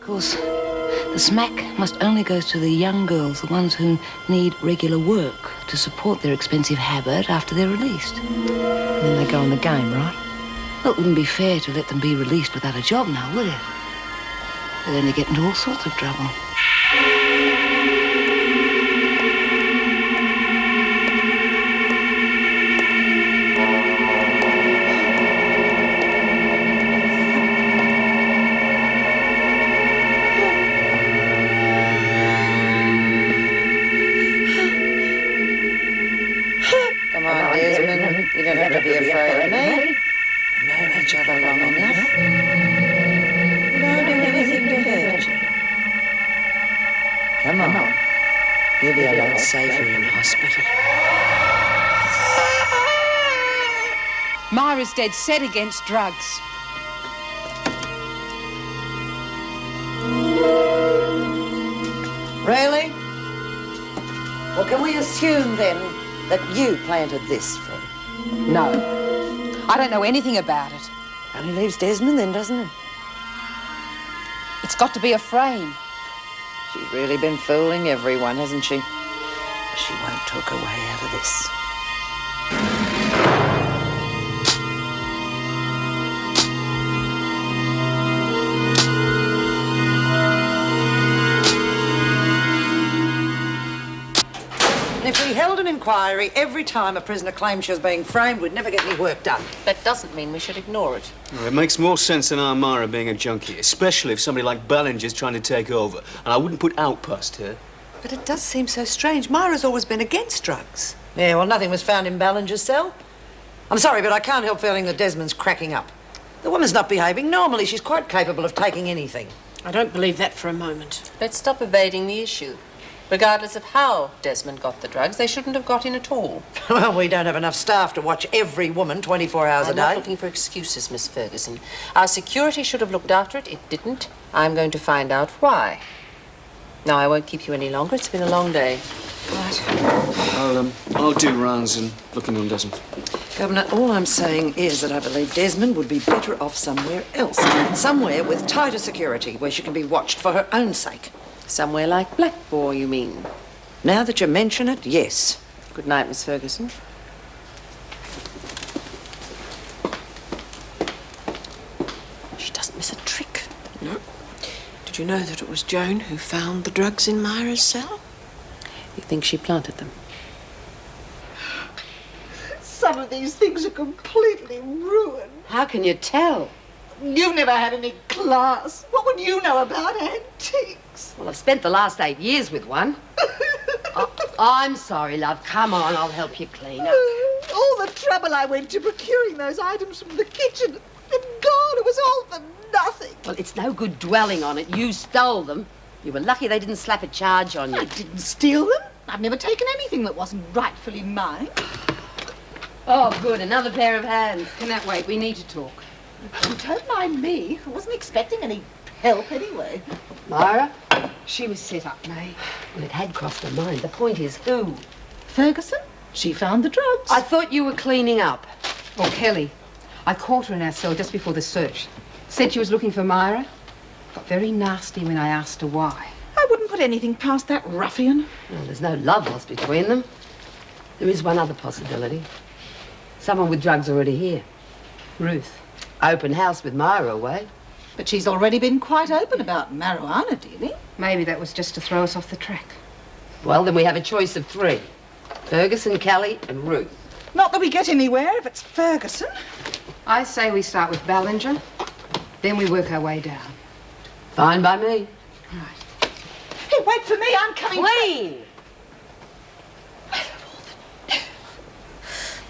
course, the smack must only go to the young girls, the ones who need regular work to support their expensive habit after they're released. And then they go on the game, right? Well, it wouldn't be fair to let them be released without a job now, would it? They'd only get into all sorts of trouble. Come on, Desmond. You don't have to be afraid of me. We've known each other long enough. We don't do anything to hurt you. Come on. You'll be a lot safer in hospital. Myra's dead set against drugs. Really? Well, can we assume then that you planted this, Fred? No. I don't know anything about it. Only leaves Desmond then, doesn't it? It's got to be a frame. She's really been fooling everyone, hasn't she? She won't talk her way out of this. If we held an inquiry every time a prisoner claimed she was being framed, we'd never get any work done. That doesn't mean we should ignore it. Well, it makes more sense than our Myra being a junkie, especially if somebody like Ballinger's trying to take over. And I wouldn't put out past her. But it does seem so strange. Myra's always been against drugs. Yeah, well, nothing was found in Ballinger's cell. I'm sorry, but I can't help feeling that Desmond's cracking up. The woman's not behaving normally. She's quite capable of taking anything. I don't believe that for a moment. Let's stop evading the issue. Regardless of how Desmond got the drugs, they shouldn't have got in at all. Well, we don't have enough staff to watch every woman 24 hours a I'm day. not looking for excuses, Miss Ferguson. Our security should have looked after it. It didn't. I'm going to find out why. Now, I won't keep you any longer. It's been a long day. Right. I'll do rounds and look into Desmond. Governor, all I'm saying is that I believe Desmond would be better off somewhere else. Somewhere with tighter security, where she can be watched for her own sake. Somewhere like Blackboar, you mean? Now that you mention it, yes. Good night, Miss Ferguson. She doesn't miss a trick. No. Did you know that it was Joan who found the drugs in Myra's cell? You think she planted them? Some of these things are completely ruined. How can you tell? You've never had any class. What would you know about antiques? Well, I've spent the last 8 years with one. I'm sorry, love. Come on, I'll help you clean up. All the trouble I went to procuring those items from the kitchen. And God, it was all for nothing. Well, it's no good dwelling on it. You stole them. You were lucky they didn't slap a charge on you. I didn't steal them. I've never taken anything that wasn't rightfully mine. Oh, good. Another pair of hands. Can that wait? We need to talk. Don't mind me. I wasn't expecting any help anyway. Myra, she was set up, May. Well, it had crossed her mind. The point is, who? Ferguson? She found the drugs. I thought you were cleaning up. Or Kelly. I caught her in our cell just before the search. Said she was looking for Myra. Got very nasty when I asked her why. I wouldn't put anything past that ruffian. Well, there's no love lost between them. There is one other possibility. Someone with drugs already here. Ruth. Open house with Myra away. But she's already been quite open about marijuana dealing. Maybe that was just to throw us off the track. Well, then we have a choice of 3. Ferguson, Kelly and Ruth. Not that we get anywhere if it's Ferguson. I say we start with Ballinger, then we work our way down. Fine by me. Right. Hey, wait for me. I'm coming. Queen!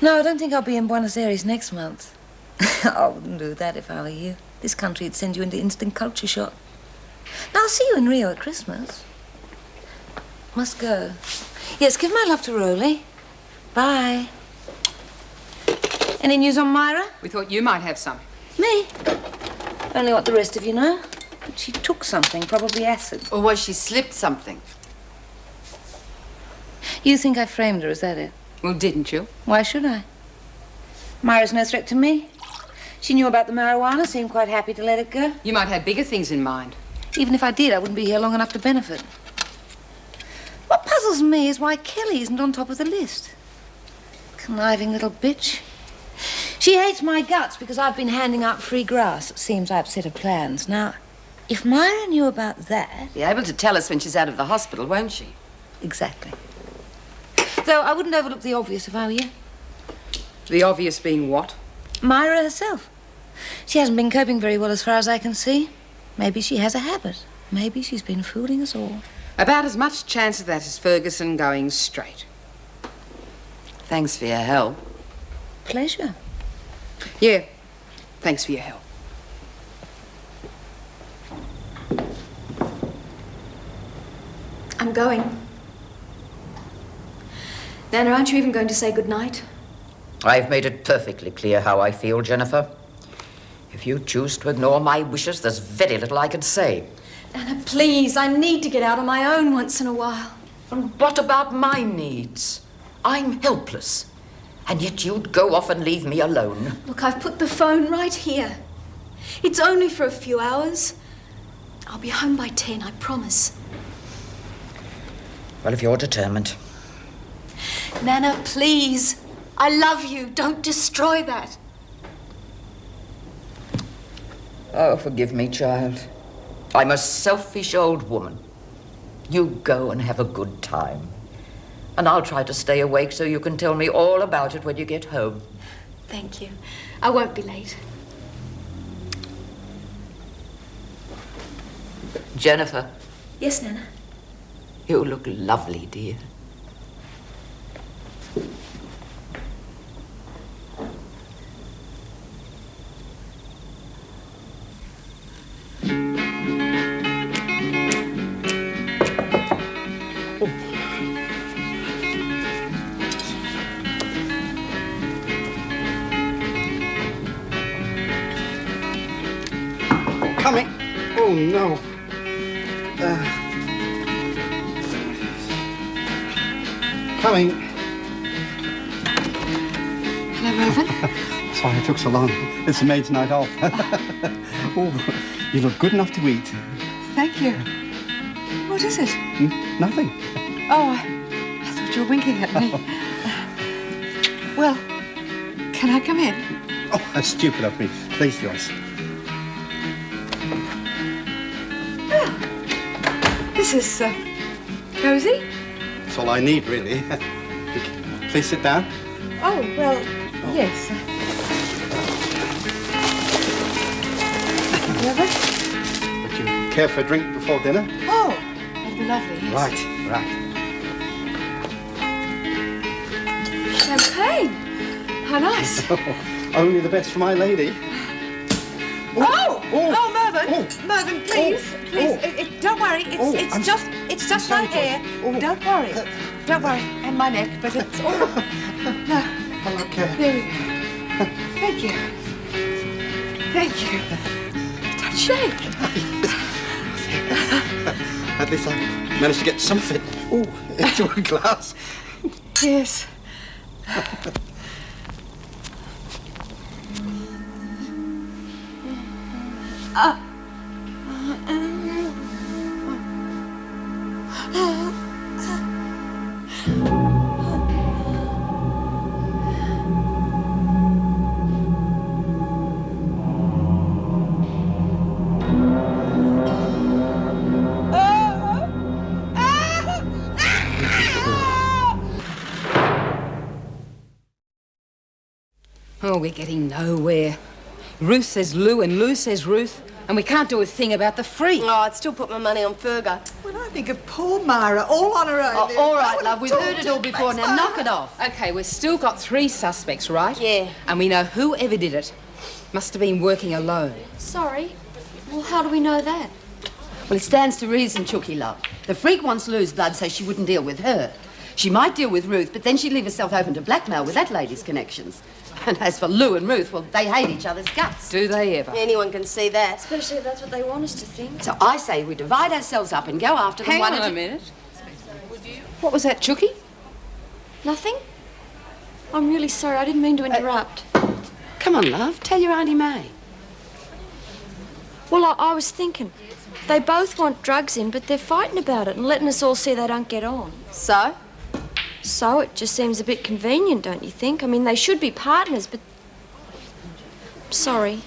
No, I don't think I'll be in Buenos Aires next month. I wouldn't do that if I were you. This country would send you into instant culture shock. Now, I'll see you in Rio at Christmas. Must go. Yes, give my love to Rolly. Bye. Any news on Myra? We thought you might have some. Me? Only what the rest of you know. She took something, probably acid. Or was she slipped something? You think I framed her, is that it? Well, didn't you? Why should I? Myra's no threat to me. She knew about the marijuana, seemed quite happy to let it go. You might have bigger things in mind. Even if I did, I wouldn't be here long enough to benefit. What puzzles me is why Kelly isn't on top of the list. Conniving little bitch. She hates my guts because I've been handing out free grass. It seems I upset her plans. Now, if Myra knew about that... Be able to tell us when she's out of the hospital, won't she? Exactly. Though I wouldn't overlook the obvious if I were you. The obvious being what? Myra herself. She hasn't been coping very well as far as I can see. Maybe she has a habit. Maybe she's been fooling us all. About as much chance of that as Ferguson going straight. Thanks for your help. Pleasure. Yeah, thanks for your help. I'm going. Nana, aren't you even going to say goodnight? I've made it perfectly clear how I feel, Jennifer. If you choose to ignore my wishes, there's very little I can say. Nana, please, I need to get out on my own once in a while. And what about my needs? I'm helpless. And yet you'd go off and leave me alone. Look, I've put the phone right here. It's only for a few hours. I'll be home by 10, I promise. Well, if you're determined. Nana, please. I love you. Don't destroy that. Oh, forgive me, child. I'm a selfish old woman. You go and have a good time. And I'll try to stay awake so you can tell me all about it when you get home. Thank you. I won't be late. Jennifer. Yes, Nana? You look lovely, dear. Coming. Oh, no. Coming. Hello, Mervyn. Sorry it took so long. It's the maid's night off. Oh, you look good enough to eat. Thank you. What is it? Nothing. Oh, I thought you were winking at me. Well, can I come in? Oh, that's stupid of me. Please, Joyce. This is, cozy? That's all I need, really. Please sit down. Oh, well, yes. Mervyn? Would you care for a drink before dinner? Oh, that'd be lovely, yes. Right. Champagne. How nice. Only the best for my lady. Oh! Oh! Oh, Mervyn! Oh! Mervyn, please, Oh! please. Oh! Don't worry. Oh, It's just sorry, my hair. Joyce. Oh. Don't worry. Don't worry. And my neck, but it's all. No. Oh, okay. There we go. Thank you. Thank you. Don't shake. At least I managed to get something. Oh, into a glass. Yes. Oh, we're getting nowhere. Ruth says Lou and Lou says Ruth, and we can't do a thing about the freak. Oh, I'd still put my money on Fergo. When I think of poor Myra, all on her own. Oh, all right, No love, one we've talked heard it to all before. Now knock it off. Okay, we've still got 3 suspects, right? Yeah. And we know whoever did it must have been working alone. Sorry. Well, how do we know that? Well, it stands to reason, Chooky, love. The freak wants Lou's blood so she wouldn't deal with her. She might deal with Ruth, but then she'd leave herself open to blackmail with that lady's connections. And as for Lou and Ruth, well, they hate each other's guts. Do they ever? Anyone can see that. Especially if that's what they want us to think. So I say we divide ourselves up and go after them Hang one on at a minute. What was that, Chooky? Nothing? I'm really sorry. I didn't mean to interrupt. Come on, love. Tell your Auntie May. Well, I was thinking. They both want drugs in, but they're fighting about it and letting us all see they don't get on. So? So it just seems a bit convenient, don't you think? I mean, they should be partners, but... Sorry.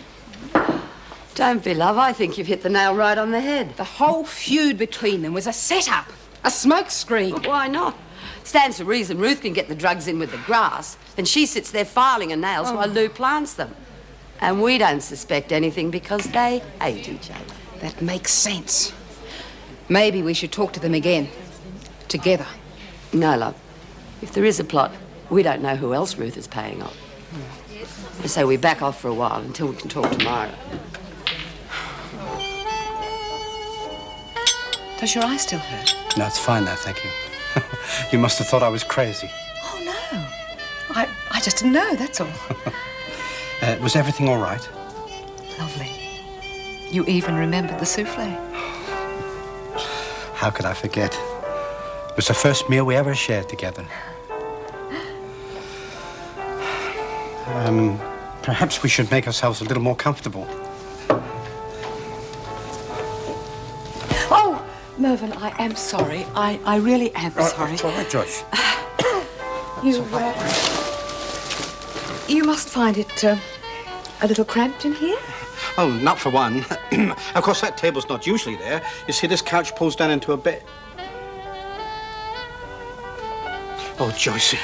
Don't be, love. I think you've hit the nail right on the head. The whole feud between them was a setup, a smokescreen. Why not? Stands to reason Ruth can get the drugs in with the grass, and she sits there filing her nails while Lou plants them. And we don't suspect anything because they hate each other. That makes sense. Maybe we should talk to them again. Together. No, love. If there is a plot, we don't know who else Ruth is paying off. So we back off for a while until we can talk to Myra. Does your eye still hurt? No, it's fine now, thank you. You must have thought I was crazy. Oh, no. I just didn't know, that's all. Was everything all right? Lovely. You even remembered the souffle. How could I forget? It was the first meal we ever shared together. Perhaps we should make ourselves a little more comfortable. Oh, Mervyn, I am sorry. I really am sorry. It's all right, Joyce. You must find it a little cramped in here? Oh, not for one. Of course, that table's not usually there. You see, this couch pulls down into a bed. Oh, Joyce.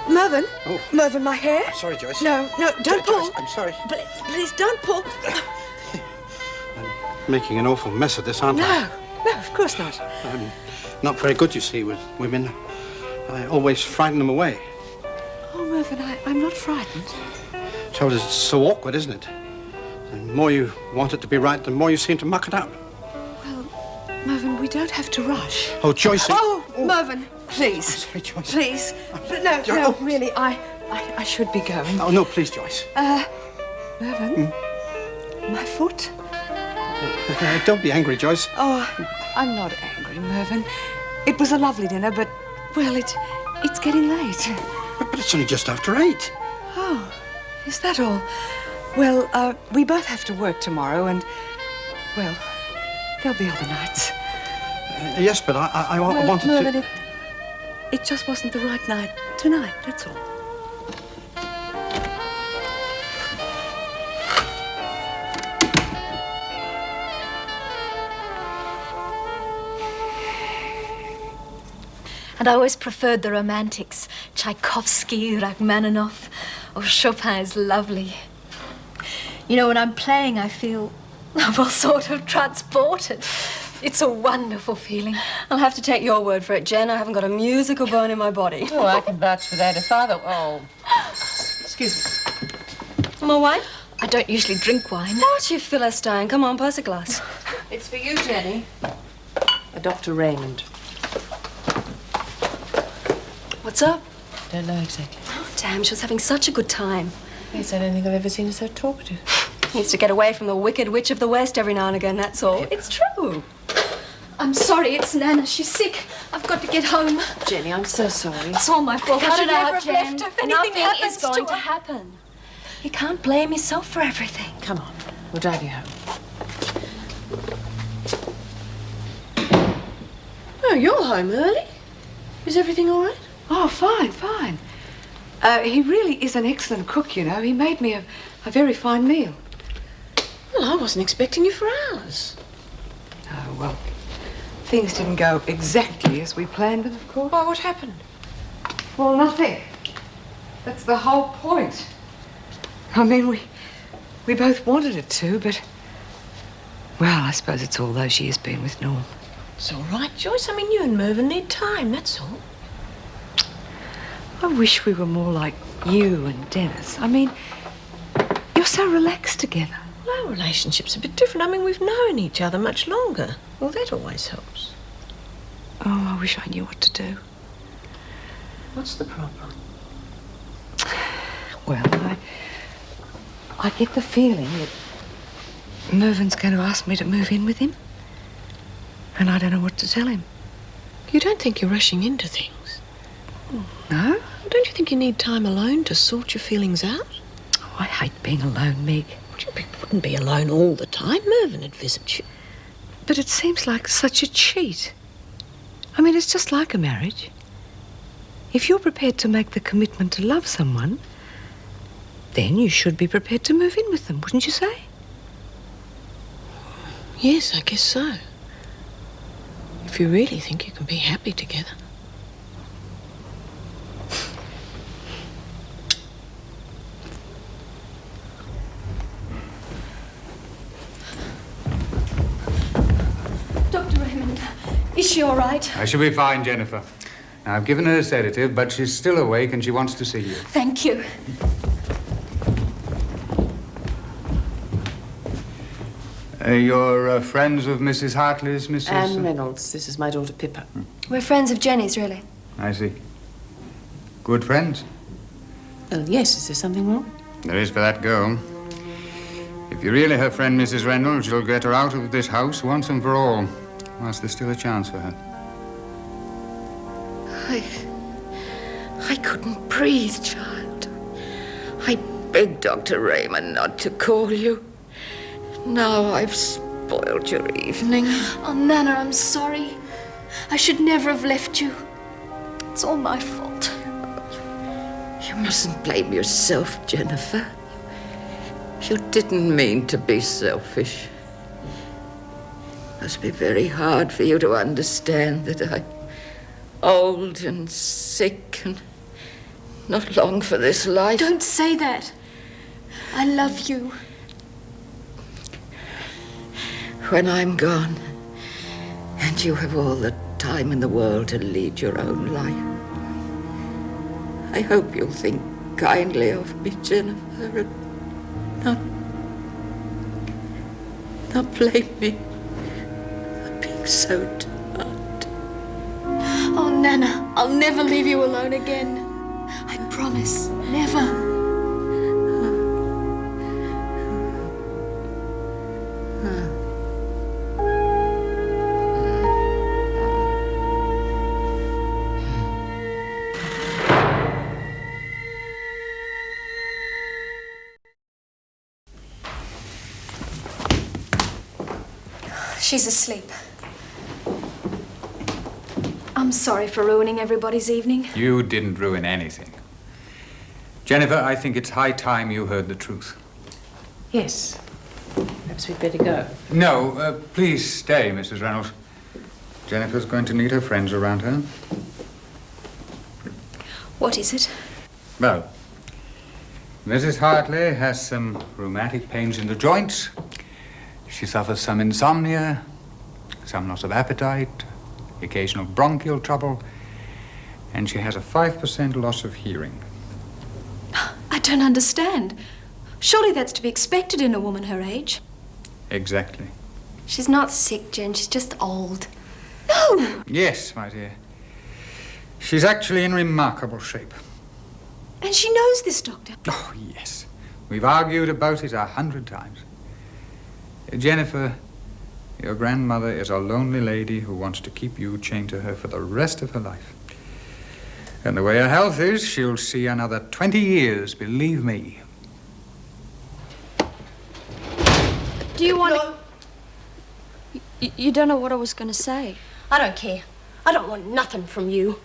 Mervyn? Oh. Mervyn, my hair? Sorry, Joyce. No, don't pull. Joyce, I'm sorry. Please don't pull. I'm making an awful mess of this, aren't I? No, of course not. I'm not very good, you see, with women. I always frighten them away. Oh, Mervyn, I'm not frightened. So it's so awkward, isn't it? The more you want it to be right, the more you seem to muck it up. Well, Mervyn, we don't have to rush. Oh, Joyce. Oh, Mervyn, please. Sorry, Joyce. Please. But no, really, I should be going. Oh, no, please, Joyce. Mervyn? My foot? Don't be angry, Joyce. Oh, I'm not angry, Mervyn. It was a lovely dinner, but, well, it's getting late. But it's only just after 8. Oh, is that all? Well, we both have to work tomorrow, and, well, there'll be other nights. Yes, but I wanted Mervyn, to... it just wasn't the right night tonight, that's all. And I always preferred the romantics. Tchaikovsky, Rachmaninoff. Oh, Chopin is lovely. You know, when I'm playing, I feel, well, sort of transported. It's a wonderful feeling. I'll have to take your word for it, Jen. I haven't got a musical bone in my body. Oh, I can vouch for that. If Father... Oh. Excuse me. More wine? I don't usually drink wine. Don't you, Philistine. Come on, pass a glass. It's for you, Jenny. Dr. Raymond. What's up? Don't know exactly. Oh, damn, she was having such a good time. Yes, I don't think I've ever seen her so talkative. Needs to get away from the Wicked Witch of the West every now and again, that's all. It's true. I'm sorry, it's Nana. She's sick. I've got to get home. Jenny, I'm so sorry. It's all my fault. I Cut should it never out, have Jen. left her if anything Nothing happens is going to to her. happen. You can't blame yourself for everything. Come on. We'll drive you home. Oh, you're home early? Is everything all right? Oh, fine, fine. He really is an excellent cook, you know. He made me a very fine meal. Well, I wasn't expecting you for hours. Oh, well, things didn't go exactly as we planned them, of course. Why, what happened? Well, nothing. That's the whole point. I mean, we both wanted it to, but... Well, I suppose it's all those years been with Norm. It's all right, Joyce. I mean, you and Mervyn need time, that's all. I wish we were more like you and Dennis. I mean, you're so relaxed together. Well, our relationship's a bit different. I mean, we've known each other much longer. Well, that always helps. Oh, I wish I knew what to do. What's the problem? Well, I get the feeling that Mervyn's going to ask me to move in with him. And I don't know what to tell him. You don't think you're rushing into things? No? Well, don't you think you need time alone to sort your feelings out? Oh, I hate being alone, Meg. You wouldn't be alone all the time. Mervyn would visit you. But it seems like such a cheat. I mean, it's just like a marriage. If you're prepared to make the commitment to love someone, then you should be prepared to move in with them, wouldn't you say? Yes, I guess so. If you really think you can be happy together. Dr. Raymond, is she all right? She'll be fine, Jennifer. Now, I've given her a sedative, but she's still awake and she wants to see you. Thank you. You're friends of Mrs. Hartley's, Mrs. Anne Reynolds. This is my daughter, Pippa. We're friends of Jenny's, really. I see. Good friends? Well, yes. Is there something wrong? There is for that girl. If you're really her friend, Mrs. Reynolds, you'll get her out of this house once and for all, whilst there's still a chance for her. I couldn't breathe, child. I begged Dr. Raymond not to call you. Now I've spoiled your evening. Oh, Nana, I'm sorry. I should never have left you. It's all my fault. You mustn't blame yourself, Jennifer. You didn't mean to be selfish. It must be very hard for you to understand that I'm old and sick and not long for this life. Don't say that. I love you. When I'm gone, and you have all the time in the world to lead your own life, I hope you'll think kindly of me, Jennifer, and not blame me for being so tart. Oh, Nana, I'll never leave you alone again. I promise, never. She's asleep. I'm sorry for ruining everybody's evening. You didn't ruin anything. Jennifer, I think it's high time you heard the truth. Yes. Perhaps we'd better go. No, please stay, Mrs. Reynolds. Jennifer's going to need her friends around her. What is it? Well, Mrs. Hartley has some rheumatic pains in the joints. She suffers some insomnia, some loss of appetite, occasional bronchial trouble, and she has a 5% loss of hearing. I don't understand. Surely that's to be expected in a woman her age. Exactly. She's not sick, Jen. She's just old. No! Yes, my dear. She's actually in remarkable shape. And she knows this, Doctor. Oh, yes. We've argued about it 100 times. Jennifer, your grandmother is a lonely lady who wants to keep you chained to her for the rest of her life. And the way her health is, she'll see another 20 years, believe me. Do you want to... You don't know what I was going to say. I don't care. I don't want nothing from you.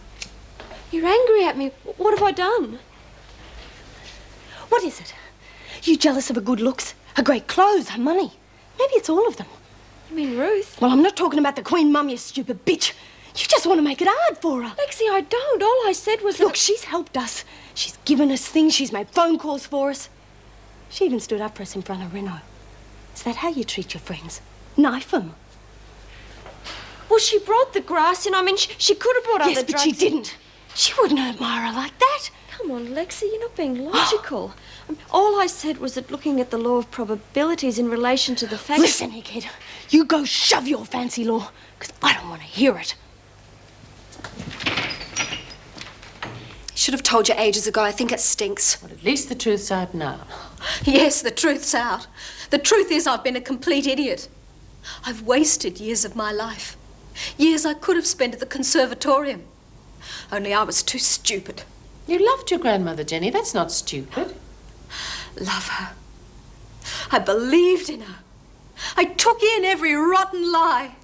You're angry at me. What have I done? What is it? You jealous of her good looks, her great clothes, her money? Maybe it's all of them. You mean Ruth? Well, I'm not talking about the Queen Mum, you stupid bitch. You just want to make it hard for her. Lexi, I don't. All I said was Look, she's helped us. She's given us things. She's made phone calls for us. She even stood up for us in front of Reno. Is that how you treat your friends? Knife them? Well, she brought the grass in. I mean, she could have brought other Yes, but drugs. she didn't. She wouldn't admire her like that. Come on, Lexi, you're not being logical. All I said was that looking at the law of probabilities in relation to the fact... Listen, egghead, you go shove your fancy law, because I don't want to hear it. Should have told you ages ago. I think it stinks. Well, at least the truth's out now. Yes, the truth's out. The truth is I've been a complete idiot. I've wasted years of my life. Years I could have spent at the conservatorium. Only I was too stupid. You loved your grandmother, Jenny. That's not stupid. Love her. I believed in her. I took in every rotten lie.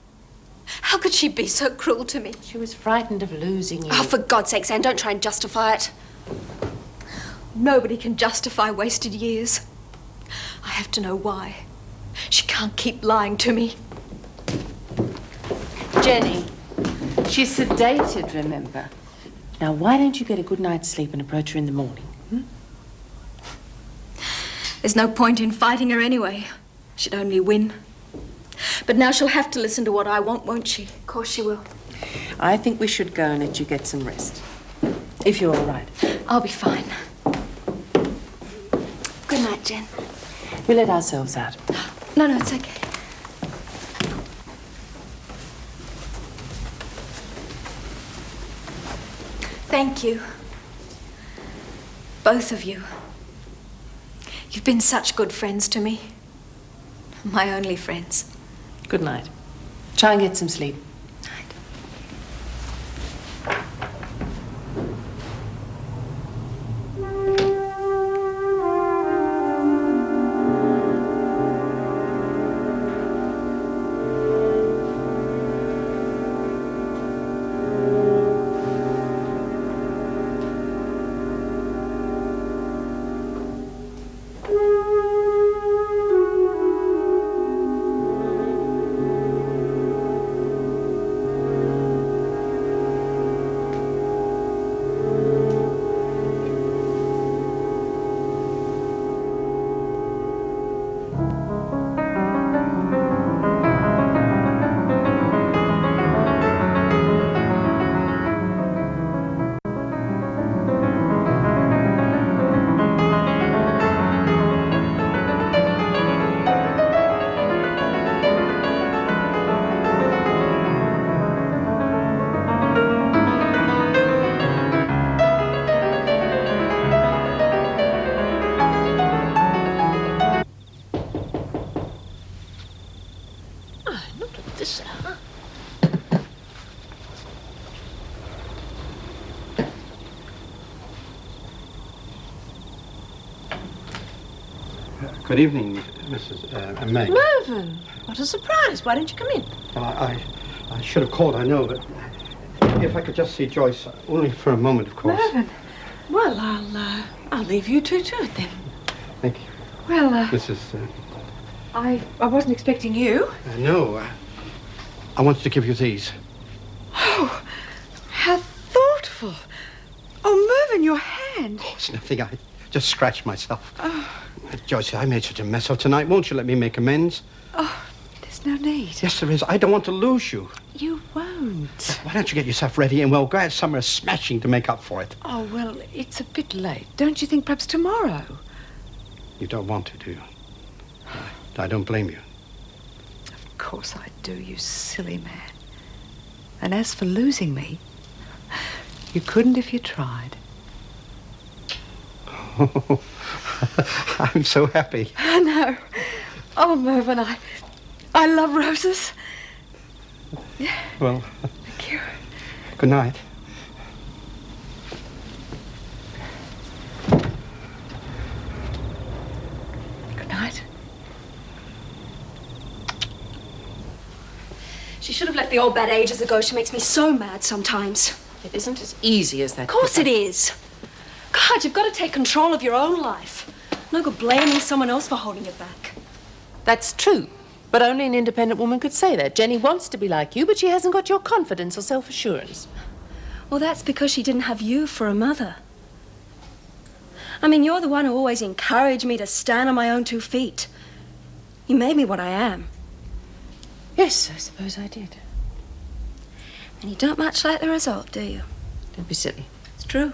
How could she be so cruel to me? She was frightened of losing you. Oh, for God's sake, Anne, don't try and justify it. Nobody can justify wasted years. I have to know why. She can't keep lying to me. Jenny, she's sedated, remember? Now, why don't you get a good night's sleep and approach her in the morning? There's no point in fighting her anyway. She'd only win. But now she'll have to listen to what I want, won't she? Of course she will. I think we should go and let you get some rest. If you're all right. I'll be fine. Good night, Jen. We let ourselves out. No, it's okay. Thank you. Both of you. You've been such good friends to me. My only friends. Good night. Try and get some sleep. Good evening, Mrs. May. Mervyn, what a surprise. Why didn't you come in? Well, I should have called, I know, but if I could just see Joyce, only for a moment, of course. Mervyn, well, I'll leave you two to it then. Thank you. Well, Mrs. I wasn't expecting you. No, I wanted to give you these. Oh, how thoughtful. Oh, Mervyn, your hand. Oh, it's nothing. I just scratched myself. Joyce, I made such a mess of tonight. Won't you let me make amends? Oh, there's no need. Yes, there is. I don't want to lose you. You won't. Why don't you get yourself ready and we'll go out somewhere smashing to make up for it? Oh, well, it's a bit late. Don't you think perhaps tomorrow? You don't want to, do you? I don't blame you. Of course I do, you silly man. And as for losing me, you couldn't if you tried. Oh, I'm so happy. I know. Oh, Mervyn, I love roses. Well, thank you. Good night. Good night. She should have left the old bad ages ago. She makes me so mad sometimes. It isn't as easy as that. Of course it is. God, you've got to take control of your own life. No good blaming someone else for holding you back. That's true. But only an independent woman could say that. Jenny wants to be like you, but she hasn't got your confidence or self-assurance. Well, that's because she didn't have you for a mother. I mean, you're the one who always encouraged me to stand on my own 2 feet. You made me what I am. Yes, I suppose I did. And you don't much like the result, do you? Don't be silly. It's true.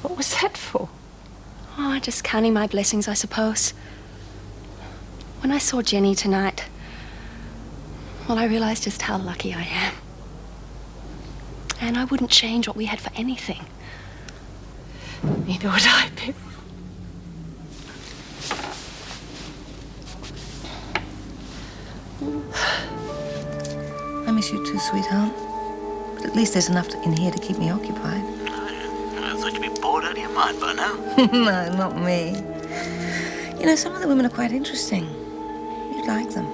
What was that for? Oh, just counting my blessings, I suppose. When I saw Jenny tonight, well, I realized just how lucky I am. And I wouldn't change what we had for anything. Neither would I, Pip. miss you too, sweetheart. But at least there's enough in here to keep me occupied. I thought you'd be bored out of your mind by now. No, not me. You know, some of the women are quite interesting. You'd like them.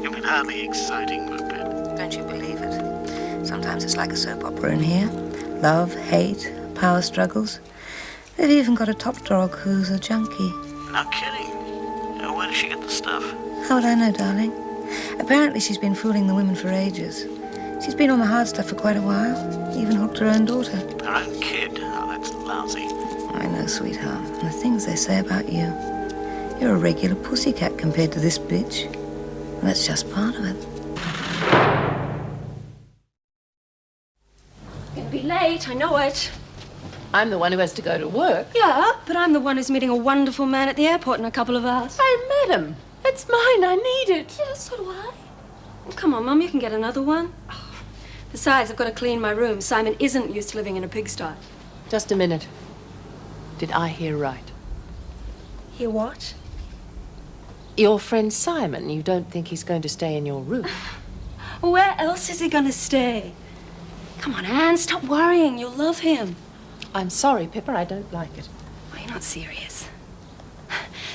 But hardly exciting, Muppet. Don't you believe it? Sometimes it's like a soap opera in here. Love, hate, power struggles. They've even got a top dog who's a junkie. No kidding. Where does she get the stuff? How would I know, darling? Apparently she's been fooling the women for ages. She's been on the hard stuff for quite a while. Even hooked her own daughter. Her own kid? Oh, that's lousy. I know, sweetheart. And the things they say about you. You're a regular pussycat compared to this bitch. And that's just part of it. Gonna be late, I know it. I'm the one who has to go to work. Yeah, but I'm the one who's meeting a wonderful man at the airport in a couple of hours. I met him. It's mine. I need it. Yeah, so do I. Well, come on, Mum, you can get another one. Besides, I've got to clean my room. Simon isn't used to living in a pigsty. Just a minute. Did I hear right? Hear what? Your friend Simon, you don't think he's going to stay in your room? Where else is he going to stay? Come on, Anne, stop worrying. You'll love him. I'm sorry, Pippa, I don't like it. Oh, you're not serious.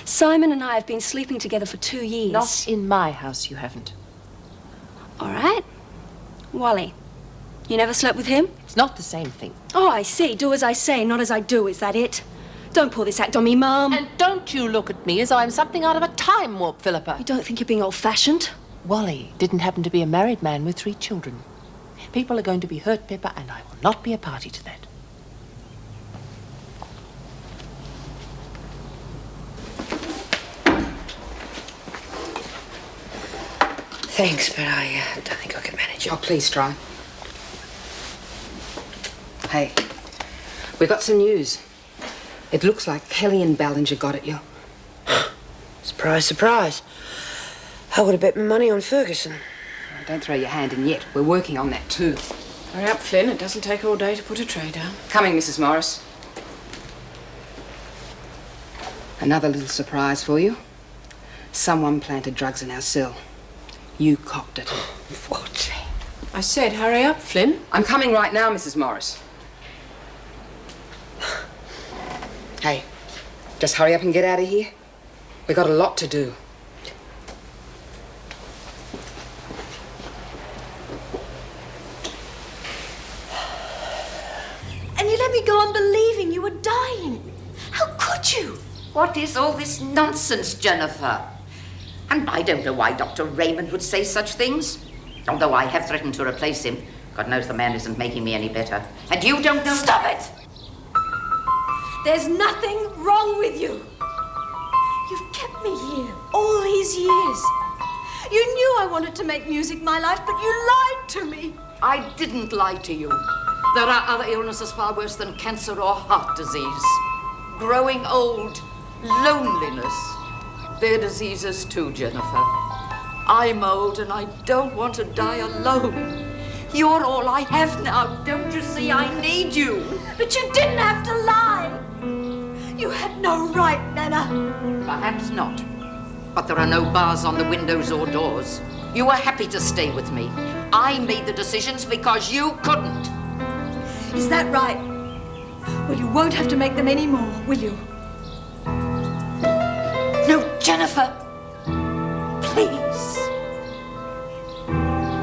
Simon and I have been sleeping together for 2 years. Not in my house, you haven't. All right. Wally, you never slept with him? It's not the same thing. Oh, I see. Do as I say, not as I do. Is that it? Don't pull this act on me, Mum. And don't you look at me as though I'm something out of a time warp, Philippa. You don't think you're being old-fashioned? Wally didn't happen to be a married man with 3 children. People are going to be hurt, Pippa, and I will not be a party to that. Thanks, but I don't think I can manage it. Oh, please try. Hey, we got some news. It looks like Kelly and Ballinger got at you. Surprise, surprise. I would have bet my money on Ferguson. Don't throw your hand in yet. We're working on that too. Hurry up, Flynn. It doesn't take all day to put a tray down. Coming, Mrs. Morris. Another little surprise for you. Someone planted drugs in our cell. You copped it. What? I said hurry up, Flynn. I'm coming right now, Mrs. Morris. Hey, just hurry up and get out of here. We've got a lot to do. And you let me go on believing you were dying. How could you? What is all this nonsense, Jennifer? And I don't know why Dr. Raymond would say such things. Although I have threatened to replace him. God knows the man isn't making me any better. And you don't know... Stop it! There's nothing wrong with you. You've kept me here all these years. You knew I wanted to make music my life, but you lied to me. I didn't lie to you. There are other illnesses far worse than cancer or heart disease. Growing old, loneliness. They're diseases too, Jennifer. I'm old and I don't want to die alone. You're all I have now. Don't you see I need you? But you didn't have to lie. You had no right, Nana. Perhaps not. But there are no bars on the windows or doors. You were happy to stay with me. I made the decisions because you couldn't. Is that right? Well, you won't have to make them anymore, will you? No, Jennifer. Please.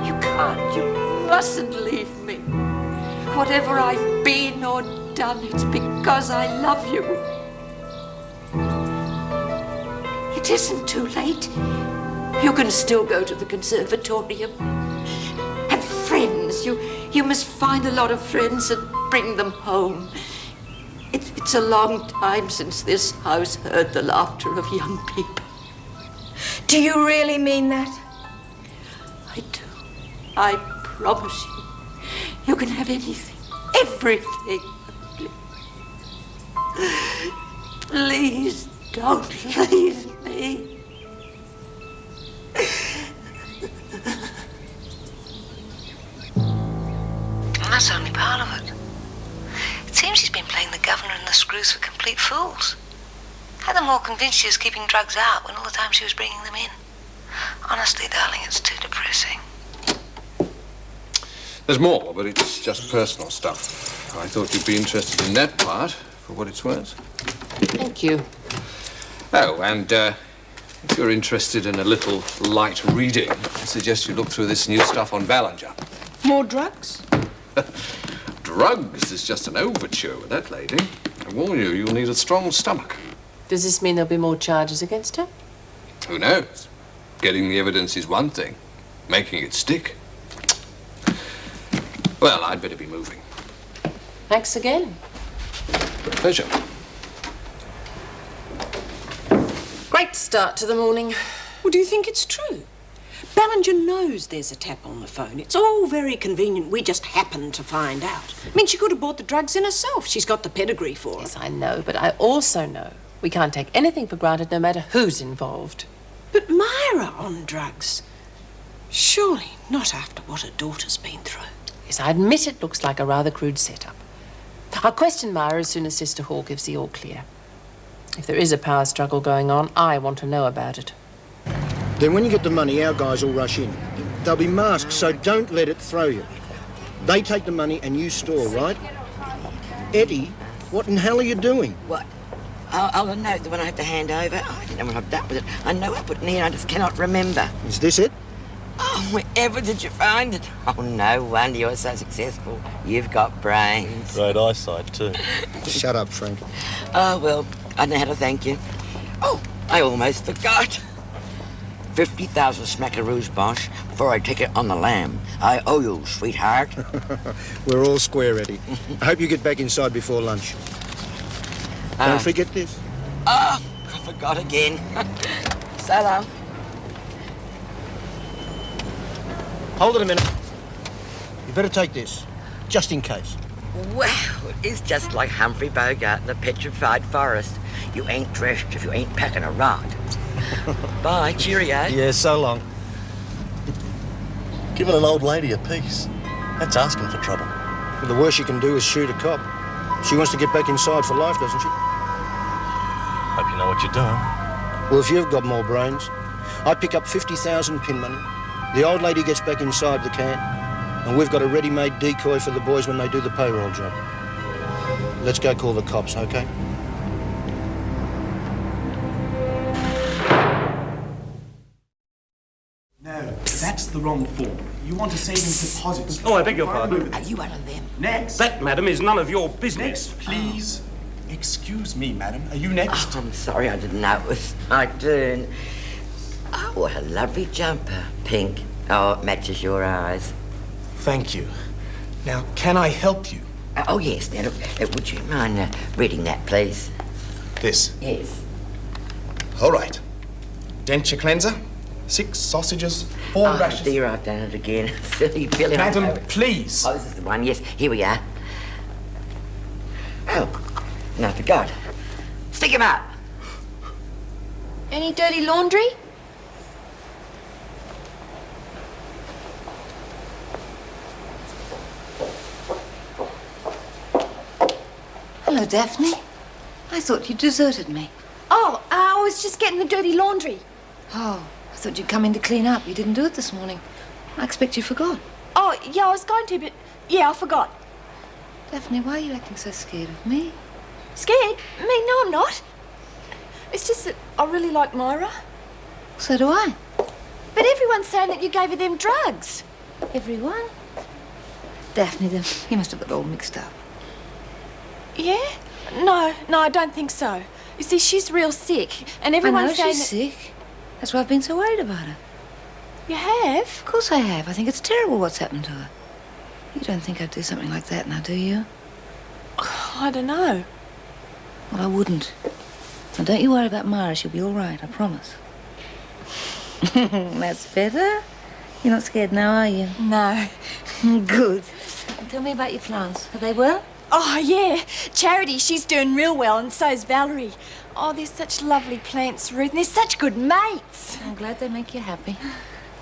You can't. You mustn't leave me. Whatever I've been or done, it's because I love you. It isn't too late. You can still go to the conservatorium. Have friends. You must find a lot of friends and bring them home. It's a long time since this house heard the laughter of young people. Do you really mean that? I do. I promise you. You can have anything. Everything. Please don't leave me. And that's only part of it. It seems she's been playing the governor and the screws for complete fools. Had them all convinced she was keeping drugs out when all the time she was bringing them in. Honestly, darling, it's too depressing. There's more, but it's just personal stuff. I thought you'd be interested in that part, for what it's worth. Thank you. Oh, and if you're interested in a little light reading, I suggest you look through this new stuff on Ballinger. More drugs? Drugs is just an overture with that lady. I warn you, you'll need a strong stomach. Does this mean there'll be more charges against her? Who knows? Getting the evidence is one thing. Making it stick. Well, I'd better be moving. Thanks again. Pleasure. Great start to the morning. Well, do you think it's true? Ballinger knows there's a tap on the phone. It's all very convenient. We just happened to find out. I mean, she could have bought the drugs in herself. She's got the pedigree for it. Yes, I know, but I also know we can't take anything for granted no matter who's involved. But Myra on drugs? Surely not after what her daughter's been through. Yes, I admit it looks like a rather crude setup. I'll question Myra as soon as Sister Hall gives the all clear. If there is a power struggle going on, I want to know about it. Then when you get the money, our guys will rush in. They'll be masked, so don't let it throw you. They take the money and you store, right? Eddie, what in hell are you doing? What? I'll note the one I have to hand over. Oh, I don't know what I've done with it. I know I put it in here, I just cannot remember. Is this it? Oh, wherever did you find it? Oh, no wonder you're so successful. You've got brains. Great eyesight, too. Shut up, Frank. Oh, well, I don't know how to thank you. Oh, I almost forgot. 50,000 smackaroos, boss, before I take it on the lam. I owe you, sweetheart. We're all square, Eddie. I hope you get back inside before lunch. Don't forget this. Oh, I forgot again. So long. Hold it a minute. You better take this, just in case. Wow, it is just like Humphrey Bogart in the Petrified Forest. You ain't dressed if you ain't packing a rod. Bye, cheerio. Yeah, so long. Giving an old lady a piece. That's asking for trouble. Well, the worst you can do is shoot a cop. She wants to get back inside for life, doesn't she? Hope you know what you're doing. Well, if you've got more brains, I pick up 50,000 pin money. The old lady gets back inside the can, and we've got a ready-made decoy for the boys when they do the payroll job. Let's go call the cops, okay? No, that's the wrong form. You want a savings deposit. Oh, I beg your pardon. Are you one of them? Next. That, madam, is none of your business. Next, please. Excuse me, madam. Are you next? Oh, I'm sorry, I didn't know it was my turn. Oh, what a lovely jumper. Pink. Oh, it matches your eyes. Thank you. Now, can I help you? Oh, yes. Now, would you mind reading that, please? This? Yes. All right. Denture cleanser, 6 sausages, 4 rashes. Oh, dear, I've done it again. Silly Billy. Madam, please. Oh, this is the one. Yes, here we are. Oh, and I forgot. Stick him up. Any dirty laundry? Hello, Daphne. I thought you deserted me. Oh, I was just getting the dirty laundry. Oh, I thought you'd come in to clean up. You didn't do it this morning. I expect you forgot. Oh, yeah, I was going to, but yeah, I forgot. Daphne, why are you acting so scared of me? Scared? Me? No, I'm not. It's just that I really like Myra. So do I. But everyone's saying that you gave her them drugs. Everyone? Daphne, then you must have got all mixed up. Yeah? No, I don't think so. You see, she's real sick, and I everyone's know saying she's sick. That's why I've been so worried about her. You have? Of course I have. I think it's terrible what's happened to her. You don't think I'd do something like that now, do you? I don't know. Well, I wouldn't. Now, don't you worry about Myra. She'll be all right, I promise. That's better. You're not scared now, are you? No. Good. And tell me about your plants. Are they well? Oh, yeah. Charity, she's doing real well, and so's Valerie. Oh, they're such lovely plants, Ruth, and they're such good mates. I'm glad they make you happy.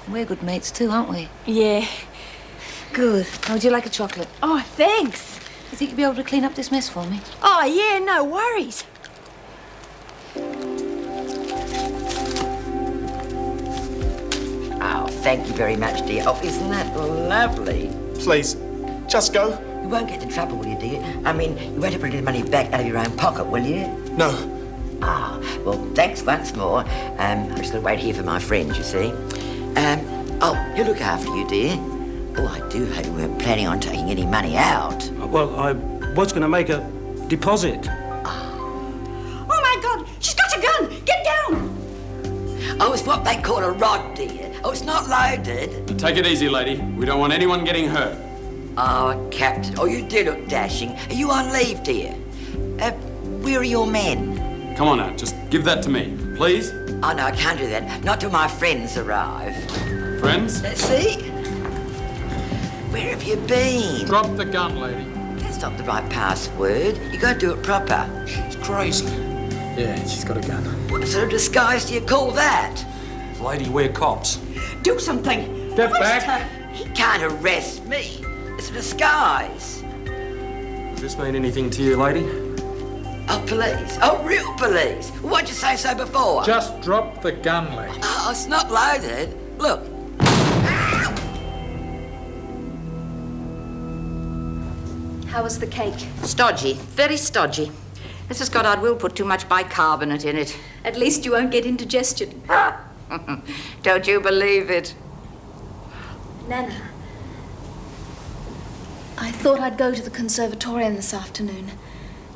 We're good mates too, aren't we? Yeah. Good. How would you like a chocolate? Oh, thanks. Do you think you'll be able to clean up this mess for me? Oh, yeah, no worries. Oh, thank you very much, dear. Oh, isn't that lovely? Please, just go. You won't get into trouble, will you, dear? I mean, you won't have to bring the money back out of your own pocket, will you? No. Ah, well, thanks once more. I'm just going to wait here for my friends, you see. Oh, he'll look after you, dear. Oh, I do hope you weren't planning on taking any money out. Well, I was going to make a deposit. Oh, my God! She's got a gun! Get down! Oh, it's what they call a rod, dear. Oh, it's not loaded. Take it easy, lady. We don't want anyone getting hurt. Oh, Captain. Oh, you do look dashing. Are you on leave, dear? Where are your men? Come on now, just give that to me, please. Oh, no, I can't do that. Not till my friends arrive. Friends? Let's see. Where have you been? Drop the gun, lady. That's not the right password. You got to do it proper. She's crazy. Yeah, she's got a gun. What sort of disguise do you call that? Lady, we're cops. Do something. Step Arrest back. her. He can't arrest me. It's a disguise. Does this mean anything to you, lady? Oh, police. Oh, real police. Why'd you say so before? Just drop the gun, lady. Oh, it's not loaded. Look. How was the cake? Stodgy, very stodgy. Mrs. Goddard will put too much bicarbonate in it. At least you won't get indigestion. Don't you believe it? Nana, I thought I'd go to the conservatorium this afternoon,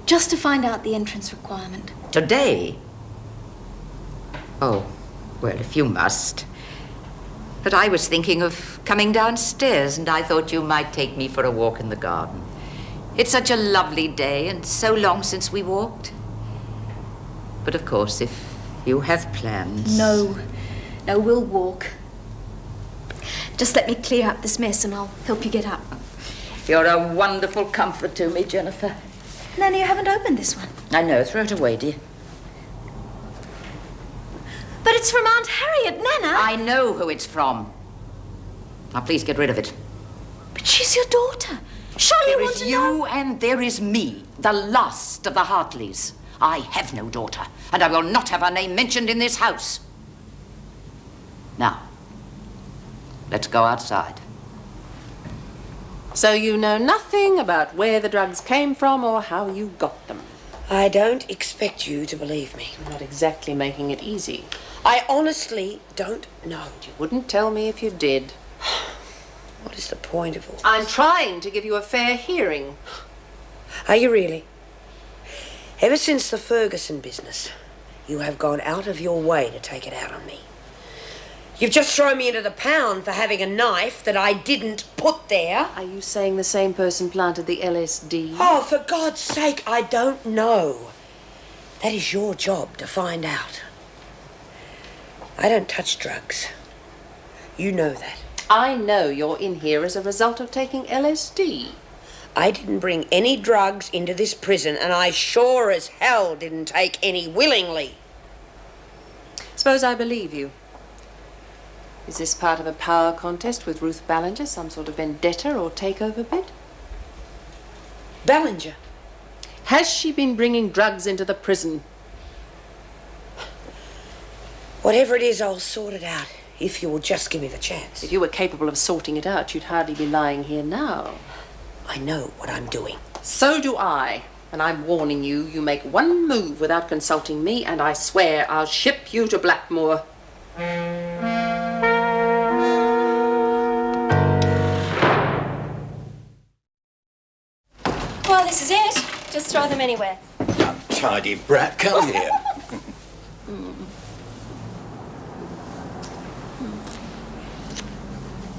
just to find out the entrance requirement. Today? Oh, well, if you must. But I was thinking of coming downstairs, and I thought you might take me for a walk in the garden. It's such a lovely day, and so long since we walked. But of course, if you have plans... No, we'll walk. Just let me clear up this mess and I'll help you get up. You're a wonderful comfort to me, Jennifer. Nana, you haven't opened this one. I know, throw it away, dear. But it's from Aunt Harriet, Nana. I know who it's from. Now, please get rid of it. But she's your daughter. Surely you want to know. There is you and there is me, the last of the Hartleys. I have no daughter, and I will not have her name mentioned in this house. Now, let's go outside. So you know nothing about where the drugs came from or how you got them? I don't expect you to believe me. Not exactly making it easy. I honestly don't know. You wouldn't tell me if you did. What is the point of all? I'm trying to give you a fair hearing. Are you really? Ever since the Ferguson business, you have gone out of your way to take it out on me. You've just thrown me into the pound for having a knife that I didn't put there. Are you saying the same person planted the LSD? Oh, for God's sake, I don't know. That is your job to find out. I don't touch drugs. You know that. I know you're in here as a result of taking LSD. I didn't bring any drugs into this prison, and I sure as hell didn't take any willingly. Suppose I believe you. Is this part of a power contest with Ruth Ballinger, some sort of vendetta or takeover bid? Ballinger? Has she been bringing drugs into the prison? Whatever it is, I'll sort it out, if you will just give me the chance. If you were capable of sorting it out, you'd hardly be lying here now. I know what I'm doing. So do I. And I'm warning you, you make one move without consulting me, and I swear I'll ship you to Blackmoor. Well, this is it. Just throw them anywhere. Tidy brat, come here.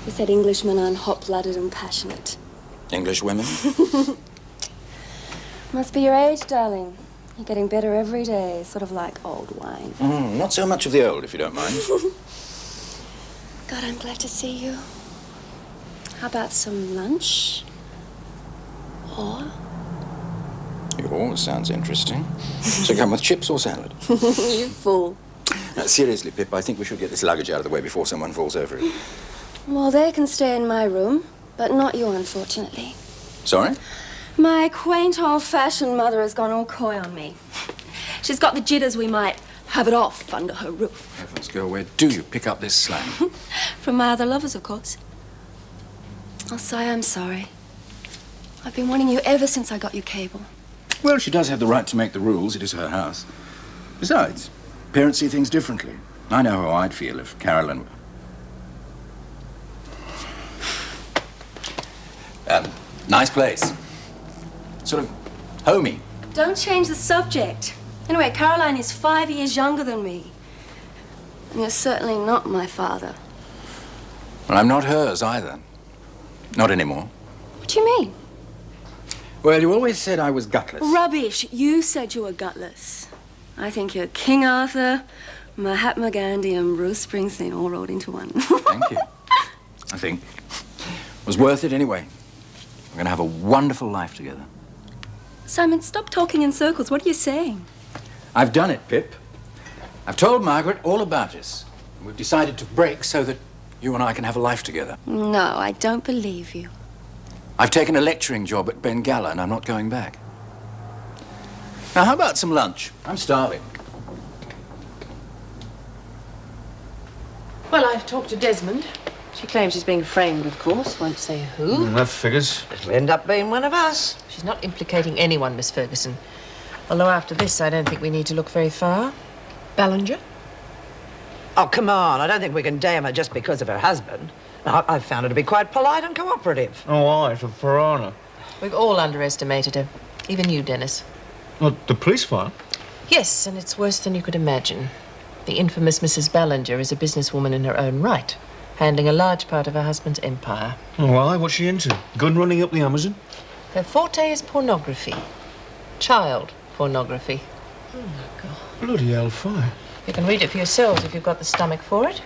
He said Englishmen aren't hot-blooded and passionate. English women? Must be your age, darling. You're getting better every day, sort of like old wine. Not so much of the old, if you don't mind. God, I'm glad to see you. How about some lunch? Or? Yours sounds interesting. So come with chips or salad? You fool. Seriously, Pip, I think we should get this luggage out of the way before someone falls over it. Well, they can stay in my room, but not you, unfortunately. Sorry? My quaint old-fashioned mother has gone all coy on me. She's got the jitters. We might have it off under her roof. Heavens, girl, where do you pick up this slang? From my other lovers, of course. I'll say I'm sorry. I've been wanting you ever since I got your cable. Well, she does have the right to make the rules. It is her house. Besides, parents see things differently. I know how I'd feel if Carolyn... nice place. Sort of homey. Don't change the subject. Anyway, Caroline is 5 years younger than me. And you're certainly not my father. Well, I'm not hers either. Not anymore. What do you mean? Well, you always said I was gutless. Rubbish. You said you were gutless. I think you're King Arthur, Mahatma Gandhi, and Bruce Springsteen all rolled into one. Thank you. I think it was worth it anyway. We're going to have a wonderful life together. Simon, stop talking in circles. What are you saying? I've done it, Pip. I've told Margaret all about us. We've decided to break so that you and I can have a life together. No, I don't believe you. I've taken a lecturing job at Bengala and I'm not going back. Now, how about some lunch? I'm starving. Well, I've talked to Desmond. She claims she's being framed, of course. Won't say who. That figures. It'll end up being one of us. She's not implicating anyone, Miss Ferguson. Although after this, I don't think we need to look very far. Ballinger? Oh, come on. I don't think we can damn her just because of her husband. I've found her to be quite polite and cooperative. Oh, aye, for piranha. We've all underestimated her. Even you, Dennis. What, the police file? Yes, and it's worse than you could imagine. The infamous Mrs. Ballinger is a businesswoman in her own right, handling a large part of her husband's empire. Oh, aye, what's she into? Gun running up the Amazon? Her forte is pornography. Child pornography. Oh, my God. Bloody hellfire. You can read it for yourselves if you've got the stomach for it.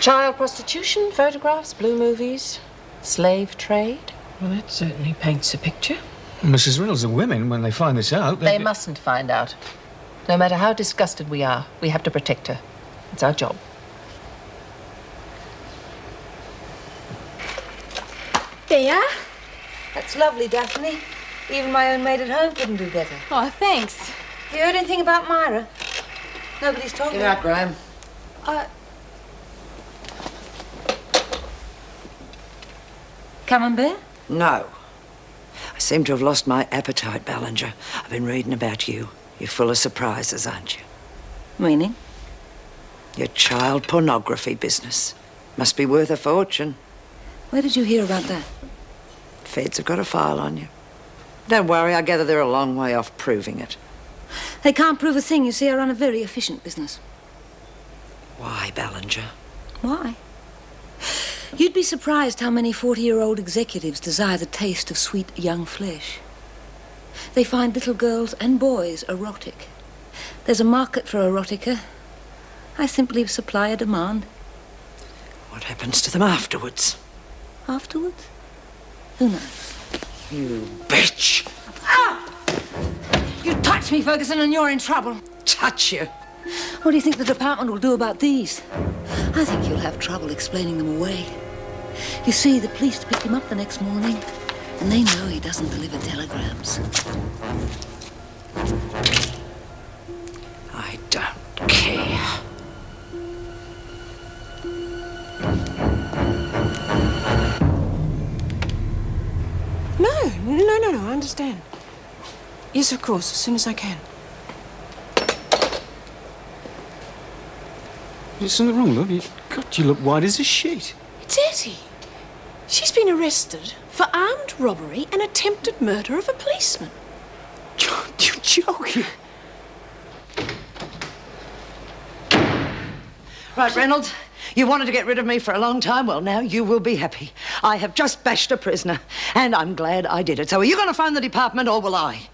Child prostitution, photographs, blue movies, slave trade. Well, that certainly paints a picture. Mrs. Reynolds, the women, when they find this out... They mustn't find out. No matter how disgusted we are, we have to protect her. It's our job. There. That's lovely, Daphne. Even my own maid at home couldn't do better. Oh, thanks. Have you heard anything about Myra? Nobody's talking. Get out, Graham. Camembert? No. I seem to have lost my appetite, Ballinger. I've been reading about you. You're full of surprises, aren't you? Meaning? Your child pornography business. Must be worth a fortune. Where did you hear about that? Feds have got a file on you. Don't worry, I gather they're a long way off proving it. They can't prove a thing. You see, I run a very efficient business. Why, Ballinger? Why? You'd be surprised how many 40-year-old executives desire the taste of sweet young flesh. They find little girls and boys erotic. There's a market for erotica. I simply supply a demand. What happens to them afterwards? Afterwards? Who knows? You bitch! Ah! You touch me, Ferguson, and you're in trouble. Touch you? What do you think the department will do about these? I think you'll have trouble explaining them away. You see, the police picked him up the next morning, and they know he doesn't deliver telegrams. I don't care. No, I understand. Yes, of course, as soon as I can. There's something wrong, love. God, you look white as a sheet. It's Etty. She's been arrested for armed robbery and attempted murder of a policeman. You're joking. Right, Reynolds. You wanted to get rid of me for a long time. Well, now you will be happy. I have just bashed a prisoner, and I'm glad I did it. So are you going to phone the department, or will I?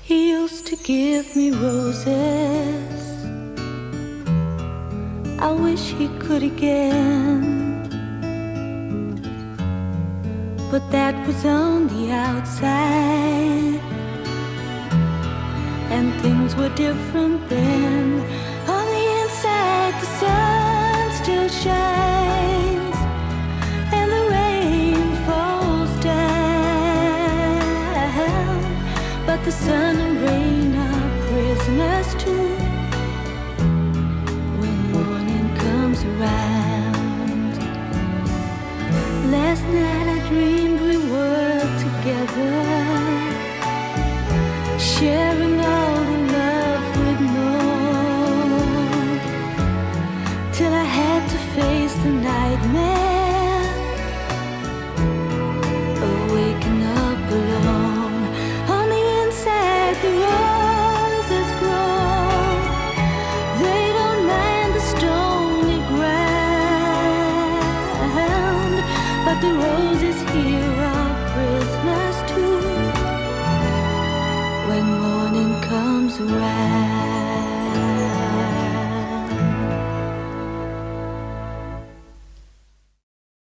He used to give me roses. I wish he could again. But that was on the outside, and things were different then. On the inside, the sun still shines, and the rain falls down. But the sun and rain are prisoners too. When morning comes around, cheer